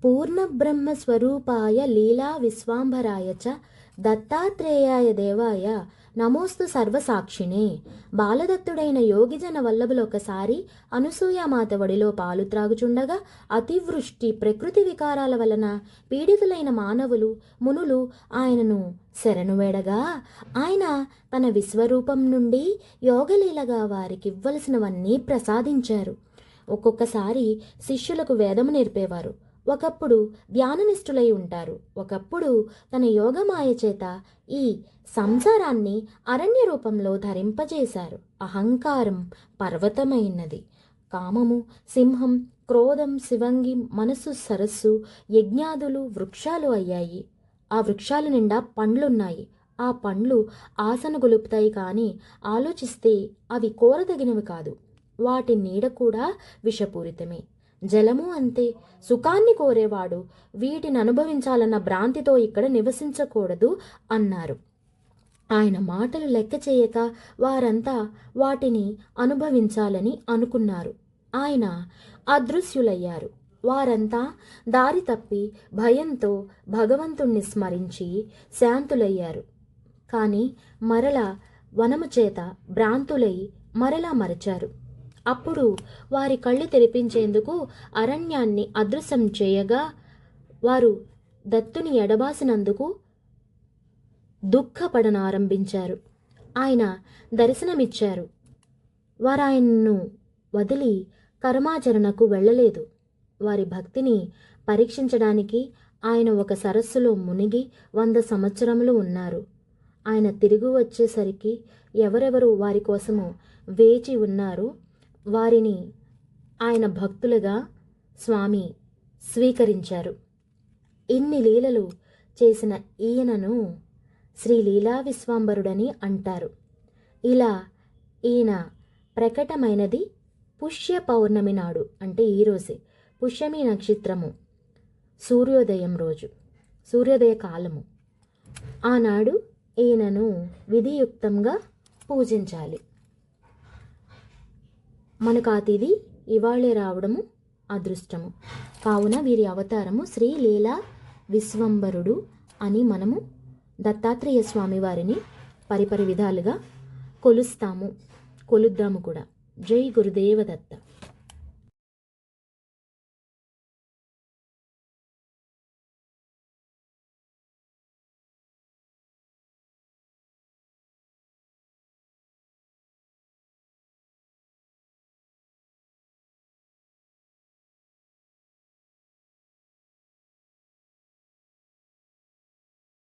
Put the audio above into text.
పూర్ణబ్రహ్మస్వరూపాయ లీలా విశ్వాంబరాయ చ దత్తాత్రేయాయ దేవాయ నమోస్తు సర్వసాక్షిణే. బాలదత్తుడైన యోగిజన వల్లభులు ఒకసారి అనసూయామాత వడిలో పాలు త్రాగుచుండగా అతివృష్టి ప్రకృతి వికారాల వలన పీడితులైన మానవులు మునులు ఆయనను శరణు వేడగా ఆయన తన విశ్వరూపం నుండి యోగలీలగా వారికి ఇవ్వలసినవన్నీ ప్రసాదించారు. ఒక్కొక్కసారి శిష్యులకు వేదము నేర్పేవారు. ఒకప్పుడు ధ్యాననిష్ఠులై ఉంటారు. ఒకప్పుడు తన యోగమాయ చేత ఈ సంసారాన్ని అరణ్య రూపంలో ధరింపజేశారు. అహంకారం పర్వతమైనది. కామము సింహం, క్రోధం శివంగి, మనసు సరస్సు, యజ్ఞాదులు వృక్షాలు అయ్యాయి. ఆ వృక్షాల నిండా పండ్లున్నాయి. ఆ పండ్లు ఆశను గొలుపుతాయి, కానీ ఆలోచిస్తే అవి కోరదగినవి కాదు. వాటి నీడ కూడా విషపూరితమే. జలము అంతే. సుఖాన్ని కోరేవాడు వీటిని అనుభవించాలన్న భ్రాంతితో ఇక్కడ నివసించకూడదు అన్నారు. ఆయన మాటలు లెక్క చేయక వారంతా వాటిని అనుభవించాలని అనుకున్నారు. ఆయన అదృశ్యులయ్యారు. వారంతా దారి తప్పి భయంతో భగవంతుణ్ణి స్మరించి శాంతులయ్యారు. కానీ మరలా వనము చేత భ్రాంతులై మరలా మరచారు. అప్పుడు వారి కళ్ళు తెరిపించేందుకు అరణ్యాన్ని అదృశ్యం చేయగా వారు దత్తుని ఎడబాసినందుకు దుఃఖపడనారంభించారు. ఆయన దర్శనమిచ్చారు. వారాయన్ను వదిలి కర్మాచరణకు వెళ్ళలేదు. వారి భక్తిని పరీక్షించడానికి ఆయన ఒక సరస్సులో మునిగి 100 సంవత్సరములు ఉన్నారు. ఆయన తిరిగి వచ్చేసరికి ఎవరెవరు వారి కోసము వేచి ఉన్నారు వారిని ఆయన భక్తులుగా స్వామి స్వీకరించారు. ఇన్ని లీలలు చేసిన ఈయనను శ్రీ లీలా విశ్వాంబరుడని అంటారు. ఇలా ఈయన ప్రకటమైనది పుష్య పౌర్ణమి నాడు, అంటే ఈరోజే పుష్యమి నక్షత్రము సూర్యోదయం రోజు, సూర్యోదయ కాలము. ఆనాడు ఈయనను విధియుక్తంగా పూజించాలి. మనకు ఆ తిథి ఇవాళే రావడము అదృష్టము. కావున వీరి అవతారము శ్రీ లీలా విశ్వంబరుడు అని మనము దత్తాత్రేయ స్వామి వారిని పరిపరి విధాలుగా కొలుద్దాము కూడా. జై గురుదేవ దత్త.